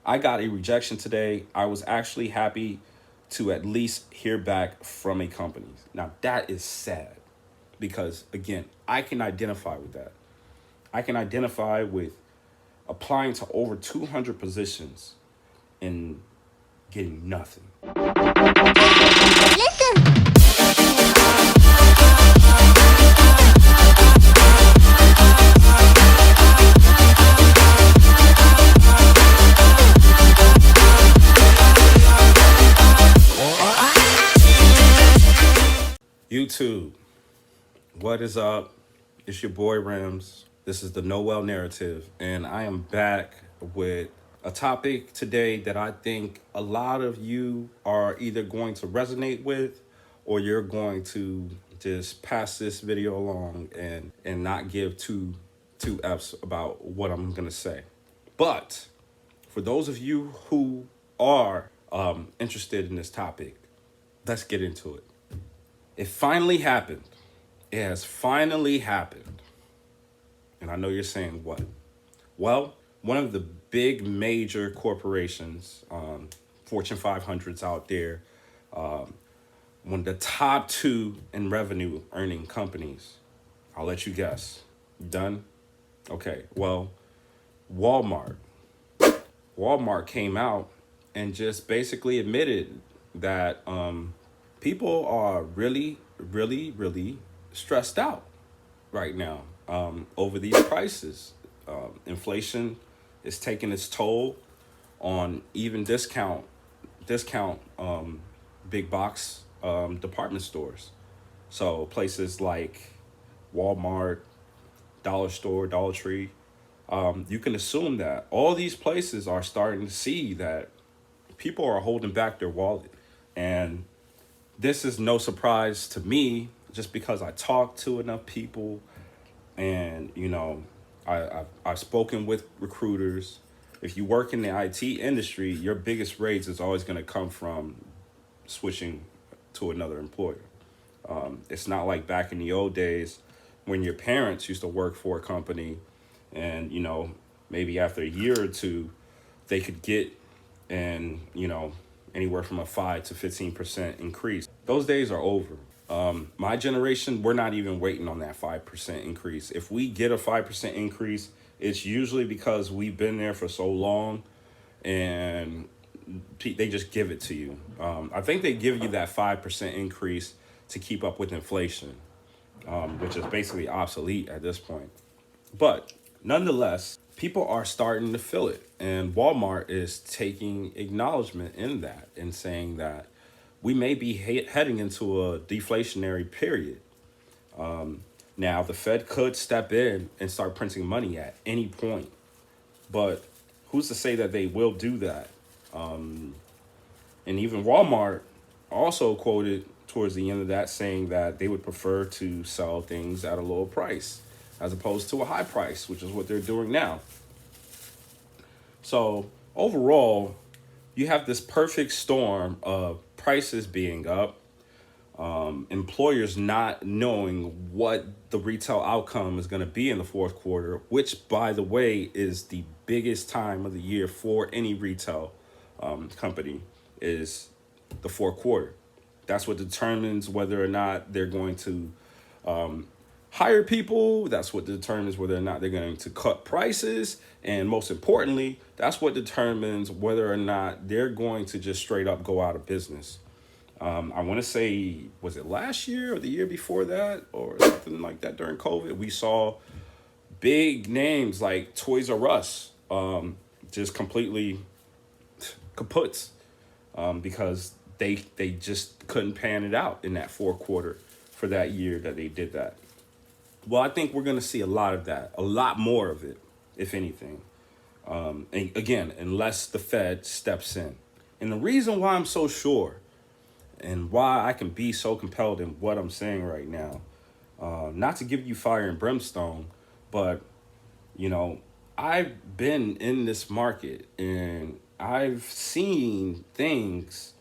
I got a rejection today. I was actually happy to at least hear back from a company. Now, that is sad because, again, I can identify with that. I can identify with applying to over 200 positions and getting nothing. YouTube, what is up? It's your boy Rams. This is the Noel narrative, and I am back with a topic today that I think a lot of you are either going to resonate with or you're going to just pass this video along and not give two F's about what I'm gonna say. But for those of you who are interested in this topic, let's get into it. It finally happened. It has finally happened. And I know you're saying what? Well, one of the big major corporations, Fortune 500s out there, one of the top two in revenue earning companies. I'll let you guess. Done? Okay, well, Walmart. Walmart came out and just basically admitted that people are really stressed out right now over these prices. Inflation is taking its toll on even discount big box department stores. So places like Walmart, Dollar Store, Dollar Tree. You can assume that all these places are starting to see that people are holding back their wallet. And this is no surprise to me just because I talk to enough people and, I've spoken with recruiters. If you work in the IT industry, your biggest raise is always going to come from switching to another employer. It's not like back in the old days when your parents used to work for a company and, maybe after a year or two, they could get anywhere from a 5 to 15% increase. Those days are over. My generation, we're not even waiting on that 5% increase. If we get a 5% increase, it's usually because we've been there for so long and they just give it to you. I think they give you that 5% increase to keep up with inflation, which is basically obsolete at this point. But nonetheless, people are starting to feel it. And Walmart is taking acknowledgement in that and saying that we may be heading into a deflationary period. Now, the Fed could step in and start printing money at any point. But who's to say that they will do that? And even Walmart also quoted towards the end of that saying that they would prefer to sell things at a lower price as opposed to a high price, which is what they're doing now. So overall, you have this perfect storm of prices being up, employers not knowing what the retail outcome is going to be in the fourth quarter, which, by the way, is the biggest time of the year for any retail company, is the fourth quarter. That's what determines whether or not they're going to hire people. That's what determines whether or not they're going to cut prices. And most importantly, that's what determines whether or not they're going to just straight up go out of business. I want to say, was it last year or the year before that or something like that during COVID? We saw big names like Toys R Us just completely kaput because they just couldn't pan it out in that fourth quarter for that year that they did that. Well, I think we're going to see a lot of that, a lot more of it, if anything. And again, unless the Fed steps in. And the reason why I'm so sure and why I can be so compelled in what I'm saying right now, not to give you fire and brimstone, but, I've been in this market and I've seen things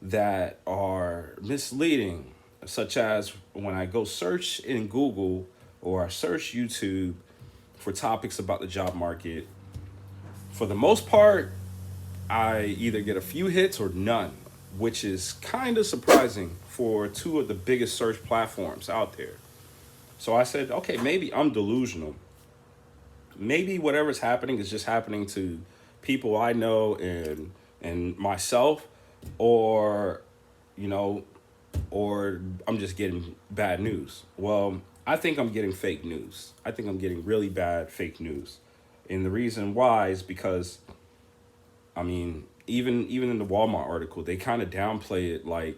that are misleading, such as when I go search in Google or I search YouTube for topics about the job market. For the most part, I either get a few hits or none, which is kind of surprising for two of the biggest search platforms out there. So I said, okay, maybe I'm delusional. Maybe whatever's happening is just happening to people I know and myself, or you know, or I'm just getting bad news. Well, I think I'm getting fake news. I think I'm getting really bad fake news. And the reason why is because, I mean, even in the Walmart article, they kind of downplay it like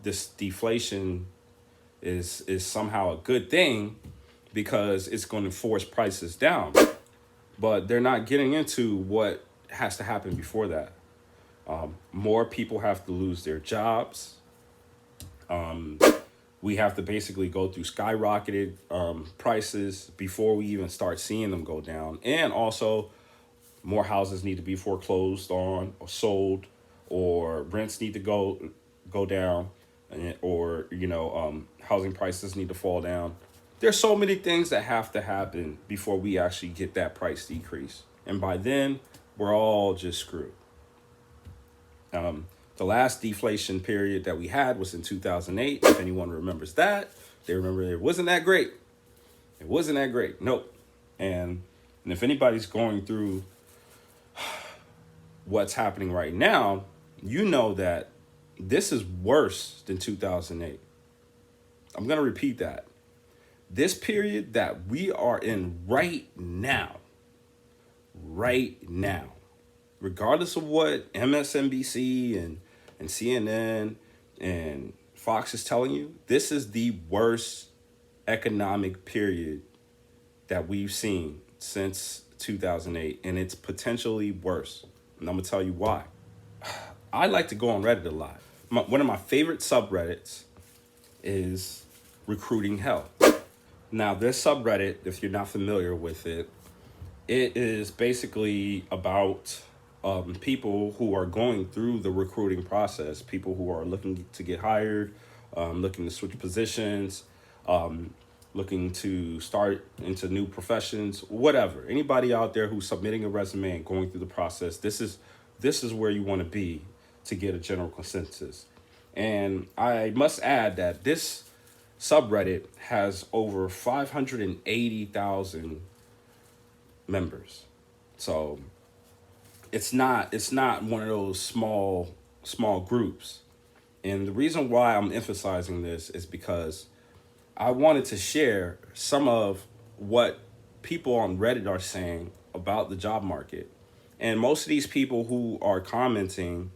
this deflation is somehow a good thing because it's going to force prices down. But they're not getting into what has to happen before that. More people have to lose their jobs. We have to basically go through skyrocketed prices before we even start seeing them go down. And also, more houses need to be foreclosed on or sold, or rents need to go down, or housing prices need to fall down. There's so many things that have to happen before we actually get that price decrease, and by then we're all just screwed. The last deflation period that we had was in 2008. If anyone remembers that, they remember it wasn't that great. It wasn't that great. Nope. And if anybody's going through what's happening right now, you know that this is worse than 2008. I'm going to repeat that. This period that we are in right now, regardless of what MSNBC and CNN and Fox is telling you, this is the worst economic period that we've seen since 2008, and it's potentially worse. And I'm going to tell you why. I like to go on Reddit a lot. One of my favorite subreddits is Recruiting Hell. Now, this subreddit, if you're not familiar with it, it is basically about people who are going through the recruiting process, people who are looking to get hired, looking to switch positions, looking to start into new professions, whatever. Anybody out there who's submitting a resume and going through the process, this is where you want to be to get a general consensus. And I must add that this subreddit has over 580,000 members. So it's not one of those small groups. And the reason why I'm emphasizing this is because I wanted to share some of what people on Reddit are saying about the job market. And most of these people who are commenting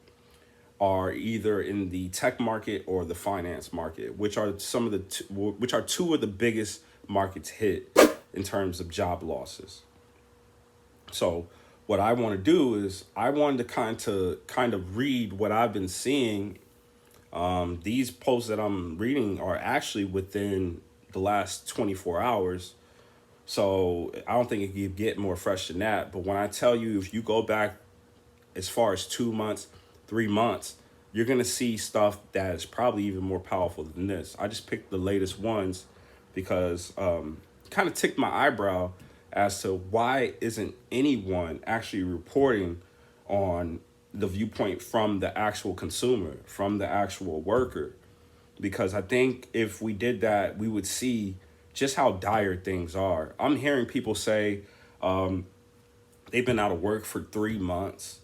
are either in the tech market or the finance market, which are two of the biggest markets hit in terms of job losses. So what I want to do is I wanted to kind of read what I've been seeing. These posts that I'm reading are actually within the last 24 hours. So I don't think it could get more fresh than that. But when I tell you, if you go back as far as 2 months, 3 months, you're going to see stuff that is probably even more powerful than this. I just picked the latest ones because kind of ticked my eyebrow as to why isn't anyone actually reporting on the viewpoint from the actual consumer, from the actual worker. Because I think if we did that, we would see just how dire things are. I'm hearing people say they've been out of work for 3 months.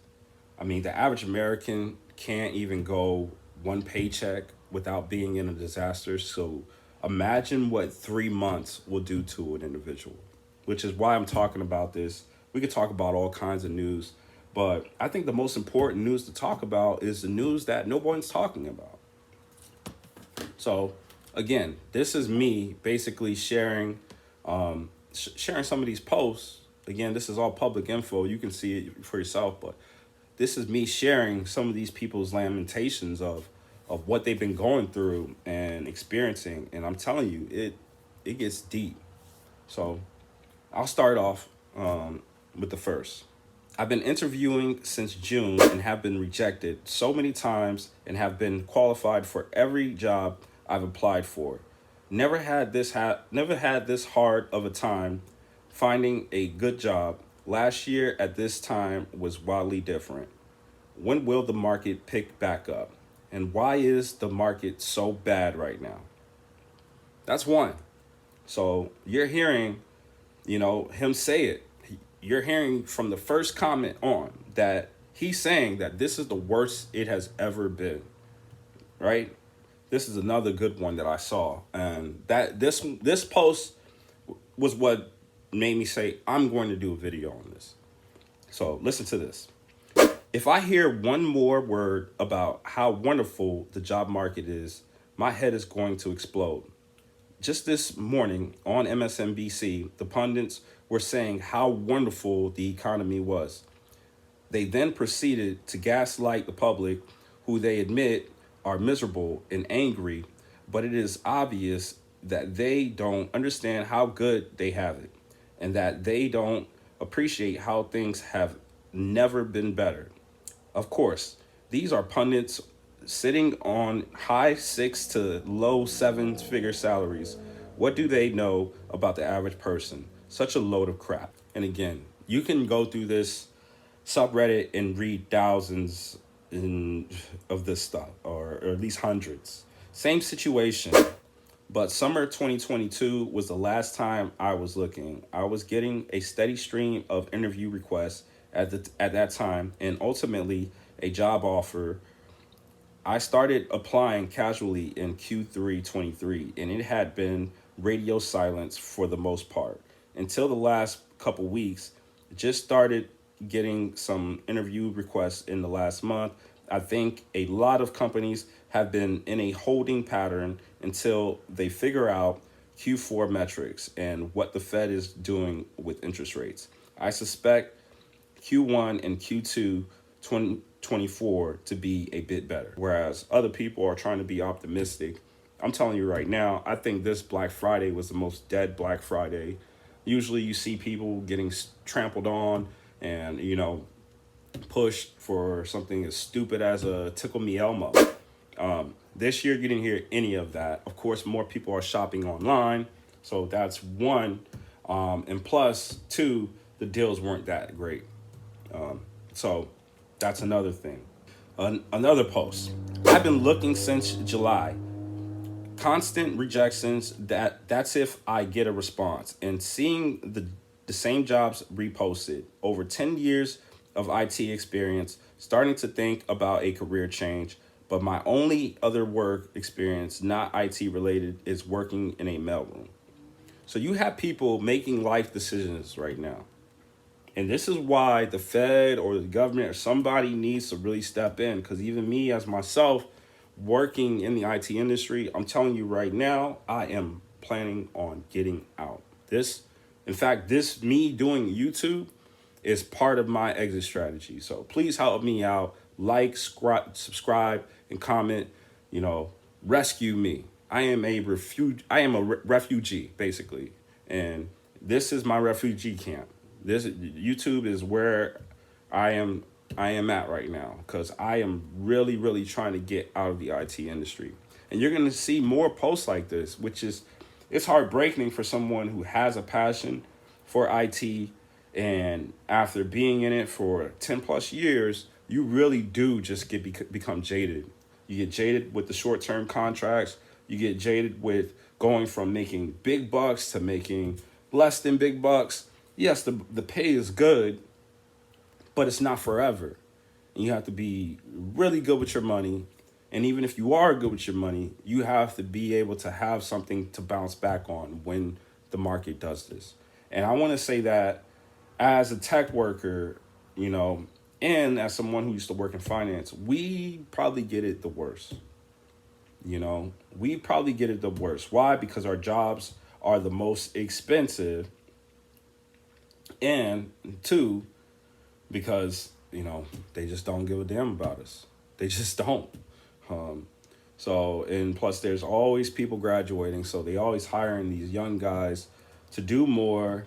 I mean, the average American can't even go one paycheck without being in a disaster. So imagine what 3 months will do to an individual, which is why I'm talking about this. We could talk about all kinds of news, but I think the most important news to talk about is the news that no one's talking about. So again, this is me basically sharing some of these posts. Again, this is all public info. You can see it for yourself, but this is me sharing some of these people's lamentations of what they've been going through and experiencing. And I'm telling you, it gets deep. So I'll start off with the first. I've been interviewing since June and have been rejected so many times and have been qualified for every job I've applied for. Never had this hard of a time finding a good job. Last year at this time was wildly different. When will the market pick back up? And why is the market so bad right now? That's one. So you're hearing, him say it. You're hearing from the first comment on that he's saying that this is the worst it has ever been, right? This is another good one that I saw, and that this post was what made me say I'm going to do a video on this. So listen to this. If I hear one more word about how wonderful the job market is, my head is going to explode. Just this morning on MSNBC, the pundits were saying how wonderful the economy was. They then proceeded to gaslight the public, who they admit are miserable and angry, but it is obvious that they don't understand how good they have it and that they don't appreciate how things have never been better. Of course, these are pundits sitting on high 6 to low 7-figure salaries. What do they know about the average person? Such a load of crap. And again, you can go through this subreddit and read thousands of this stuff, or at least hundreds. Same situation. But summer 2022 was the last time I was looking. I was getting a steady stream of interview requests at that time, and ultimately a job offer. I started applying casually in Q3 23, and it had been radio silence for the most part until the last couple weeks. Just started getting some interview requests in the last month. I think a lot of companies have been in a holding pattern until they figure out Q4 metrics and what the Fed is doing with interest rates. I suspect Q1 and Q2 2024 to be a bit better, whereas other people are trying to be optimistic. I'm telling you right now, I think this Black Friday was the most dead Black Friday. Usually you see people getting trampled on and, pushed for something as stupid as a Tickle Me Elmo. This year, you didn't hear any of that. Of course, more people are shopping online. So that's one. And plus, two, the deals weren't that great. So that's another thing. Another post. I've been looking since July. Constant rejections. That's if I get a response. And seeing the same jobs reposted. Over 10 years of IT experience, starting to think about a career change. But my only other work experience, not IT related, is working in a mailroom. So you have people making life decisions right now. And this is why the Fed or the government or somebody needs to really step in. Because even me as myself, working in the IT industry, I'm telling you right now, I am planning on getting out. This me doing YouTube is part of my exit strategy. So please help me out. Like, subscribe, and comment. Rescue me. I am a refugee, basically, and this is my refugee camp. This YouTube is where I am at right now because I am really, really trying to get out of the IT industry. And you're going to see more posts like this, it's heartbreaking for someone who has a passion for IT. And after being in it for 10 plus years, you really do just become jaded. You get jaded with the short-term contracts. You get jaded with going from making big bucks to making less than big bucks. Yes, the pay is good, but it's not forever. And you have to be really good with your money. And even if you are good with your money, you have to be able to have something to bounce back on when the market does this. And I want to say that as a tech worker, and as someone who used to work in finance, we probably get it the worst. We probably get it the worst. Why? Because our jobs are the most expensive. And two, because, they just don't give a damn about us. They just don't. And plus there's always people graduating. So they always hiring these young guys to do more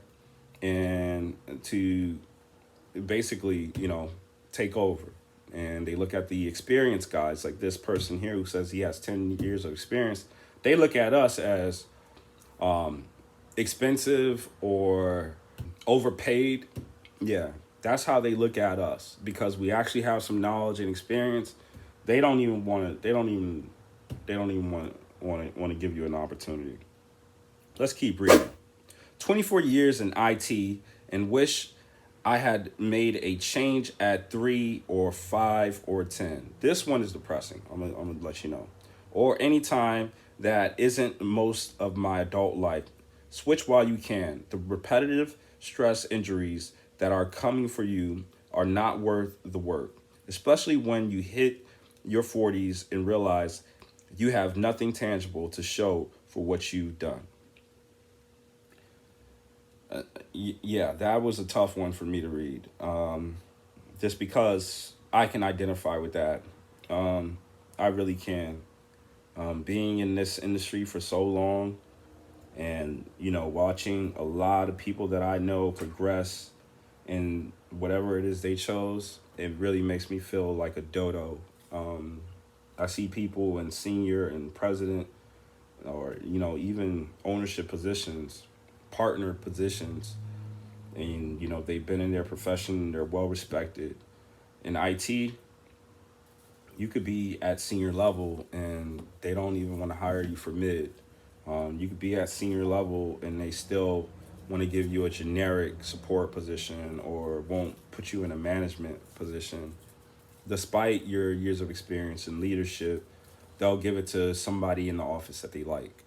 and to basically, take over. And they look at the experienced guys like this person here who says he has 10 years of experience. They look at us as expensive or overpaid. Yeah, That's how they look at us because we actually have some knowledge and experience. They don't even want to. They don't even want to give you an opportunity. Let's keep reading. 24 years in IT and wish I had made a change at 3 or 5 or 10. This one is depressing. I'm gonna let you know. Or any time that isn't most of my adult life. Switch while you can. The repetitive stress injuries that are coming for you are not worth the work, especially when you hit your 40s and realize you have nothing tangible to show for what you've done. Yeah, that was a tough one for me to read. Just because I can identify with that. Um, I really can. Being in this industry for so long and, watching a lot of people that I know progress in whatever it is they chose, it really makes me feel like a dodo. I see people in senior and president or, even ownership positions, partner positions, and they've been in their profession, they're well respected. In IT, you could be at senior level and they don't even want to hire you for mid. You could be at senior level and they still want to give you a generic support position or won't put you in a management position. Despite your years of experience in leadership, they'll give it to somebody in the office that they like.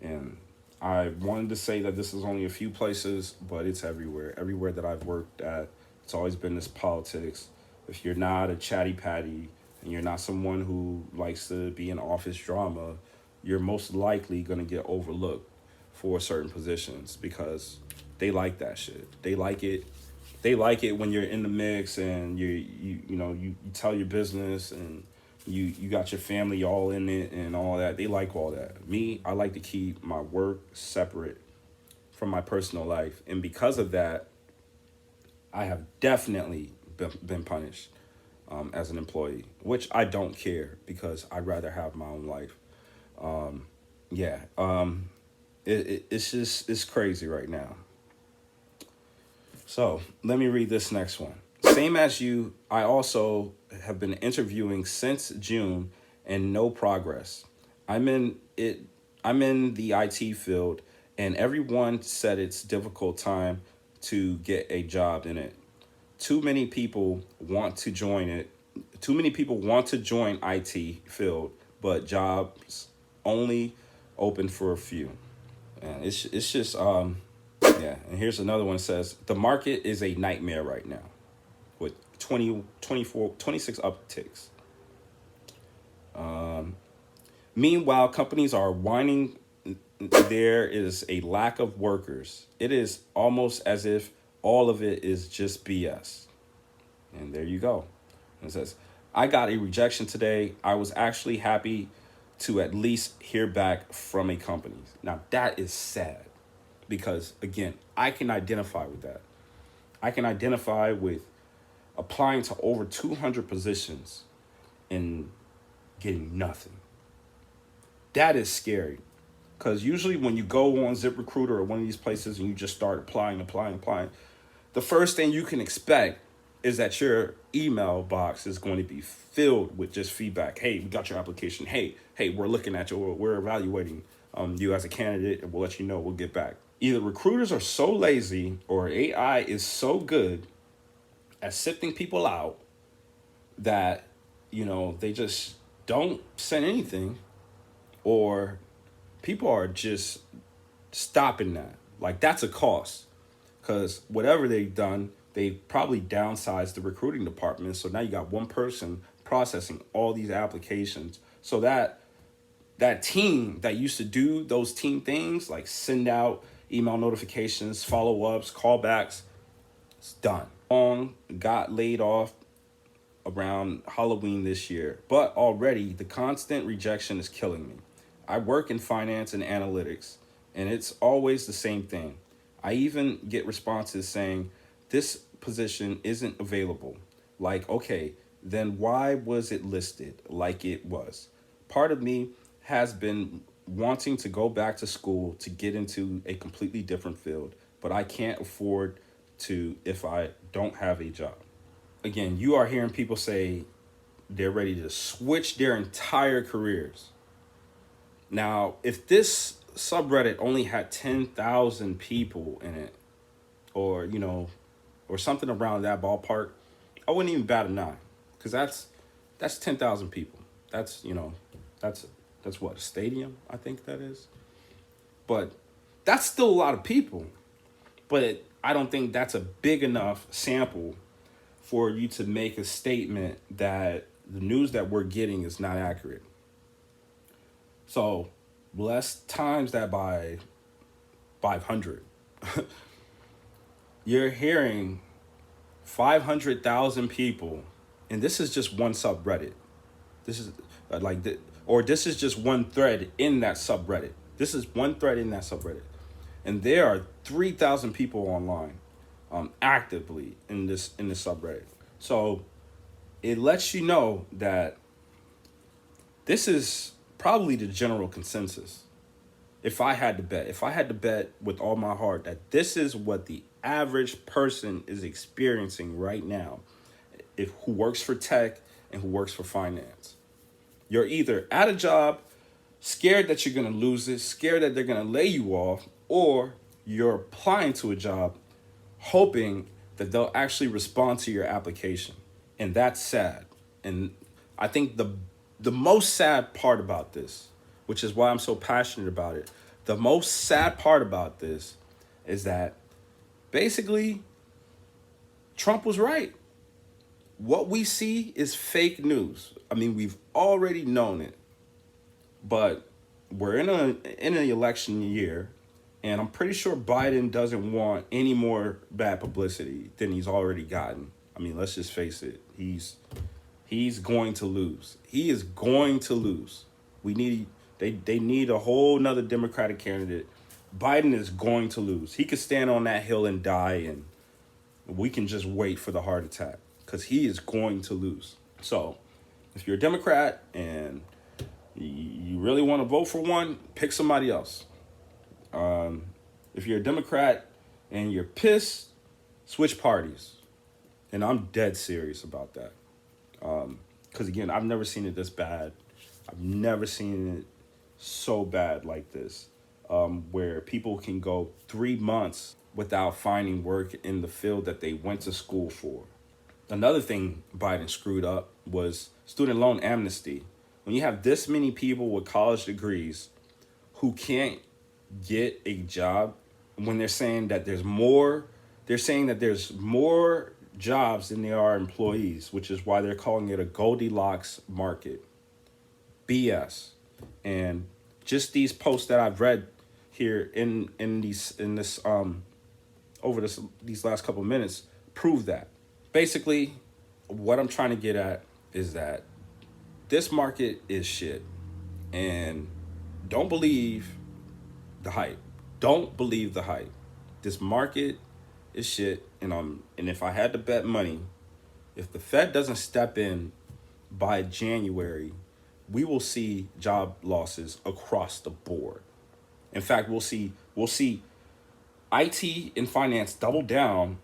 And I wanted to say that this is only a few places, but it's everywhere. Everywhere that I've worked at, it's always been this politics. If you're not a chatty patty and you're not someone who likes to be in office drama, you're most likely going to get overlooked for certain positions because they like that shit. They like it. They like it when you're in the mix and you tell your business and you got your family all in it and all that. They like all that. Me, I like to keep my work separate from my personal life. And because of that, I have definitely been punished as an employee, which I don't care because I'd rather have my own life. Yeah, it's crazy right now. So let me read this next one. Same as you, I also have been interviewing since June and no progress. I'm in it. I'm in the IT field, and everyone said it's difficult time to get a job in it. Too many people want to join it. Too many people want to join IT field, but jobs only open for a few. And it's just yeah. And here's another one that says the market is a nightmare right now with 20 24 26 upticks. Meanwhile, companies are whining there is a lack of workers. It is almost as if all of it is just BS. And there you go. And it says, I got a rejection today. I was actually happy to at least hear back from a company. Now, that is sad because, again, I can identify with that. I can identify with applying to over 200 positions and getting nothing. That is scary. Because usually when you go on ZipRecruiter or one of these places and you just start applying, the first thing you can expect is that your email box is going to be filled with just feedback. Hey, we got your application. Hey, we're looking at you. We're evaluating you as a candidate, and we'll let you know. We'll get back. Either recruiters are so lazy or AI is so good at sifting people out that, they just don't send anything, or people are just stopping that. Like, that's a cost. Because whatever they've done, they probably downsized the recruiting department. So now you got one person processing all these applications. So that team that used to do those team things, like send out email notifications, follow-ups, callbacks, it's done. Long got laid off around Halloween this year, but already the constant rejection is killing me. I work in finance and analytics, and it's always the same thing. I even get responses saying, this position isn't available. Like, okay, then why was it listed like it was? Part of me has been wanting to go back to school to get into a completely different field, but I can't afford to if I don't have a job. Again, you are hearing people say they're ready to switch their entire careers. Now, if this subreddit only had 10,000 people in it, or, or something around that ballpark, I wouldn't even bat an eye, because that's 10,000 people. That's, that's that's what, a stadium, I think that is. But that's still a lot of people. But I don't think that's a big enough sample for you to make a statement that the news that we're getting is not accurate. So let's times that by 500. You're hearing 500,000 people, and this is just one subreddit. This is or this is just one thread in that subreddit. This is one thread in that subreddit. And there are 3,000 people online actively in this subreddit. So it lets you know that this is probably the general consensus. If I had to bet with all my heart that this is what the average person is experiencing right now, who works for tech and who works for finance. You're either at a job, scared that you're going to lose it, scared that they're going to lay you off, or you're applying to a job hoping that they'll actually respond to your application. And that's sad. And I think the most sad part about this, which is why I'm so passionate about it, the most sad part about this is that basically Trump was right. What we see is fake news. I mean, we've already known it, but we're in an election year, and I'm pretty sure Biden doesn't want any more bad publicity than he's already gotten. I mean, let's just face it. He's going to lose. He is going to lose. They need a whole nother Democratic candidate. Biden is going to lose. He could stand on that hill and die, and we can just wait for the heart attack, because he is going to lose. So if you're a Democrat and you really want to vote for one, pick somebody else. If you're a Democrat and you're pissed, switch parties. And I'm dead serious about that. Because again, I've never seen it this bad. I've never seen it so bad like this, where people can go 3 months without finding work in the field that they went to school for. Another thing Biden screwed up was student loan amnesty. When you have this many people with college degrees who can't get a job, when they're saying that there's more jobs than there are employees, which is why they're calling it a Goldilocks market. BS. And just these posts that I've read here over these last couple of minutes prove that. Basically, what I'm trying to get at is that this market is shit. And don't believe the hype. Don't believe the hype. This market is shit. And if I had to bet money, if the Fed doesn't step in by January, we will see job losses across the board. In fact, we'll see IT and finance double down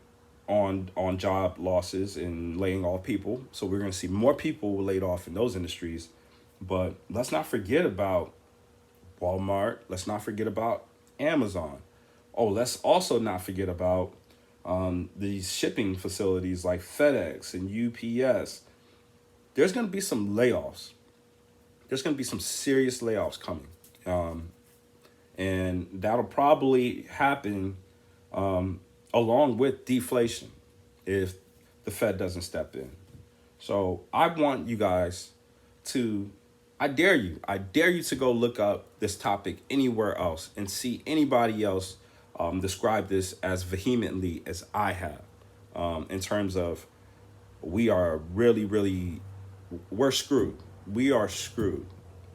on job losses and laying off people. So we're going to see more people laid off in those industries. But let's not forget about Walmart. Let's not forget about Amazon. Oh, let's also not forget about these shipping facilities like FedEx and UPS. There's going to be some layoffs. There's going to be some serious layoffs coming. And that'll probably happen along with deflation if the Fed doesn't step in. So I want you guys I dare you to go look up this topic anywhere else and see anybody else describe this as vehemently as I have, in terms of we're screwed. We are screwed.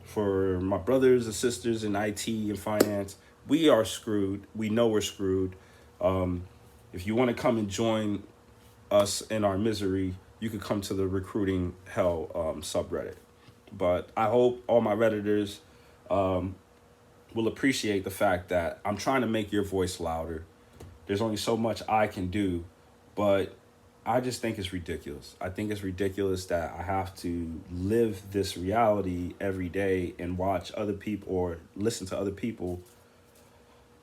For my brothers and sisters in IT and finance, we are screwed. We know we're screwed. If you want to come and join us in our misery, you could come to the Recruiting Hell subreddit. But I hope all my Redditors will appreciate the fact that I'm trying to make your voice louder. There's only so much I can do, but I just think it's ridiculous. I think it's ridiculous that I have to live this reality every day and watch other people or listen to other people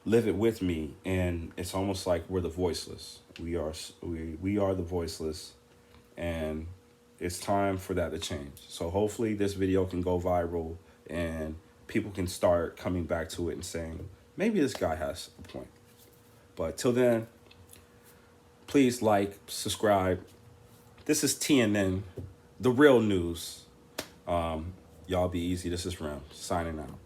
live it with me, and it's almost like we're the voiceless. We are the voiceless, and it's time for that to change. So hopefully this video can go viral and people can start coming back to it and saying, maybe this guy has a point. But till then, please like, subscribe. This is TNN, the real news. Y'all be easy. This is Rem signing out.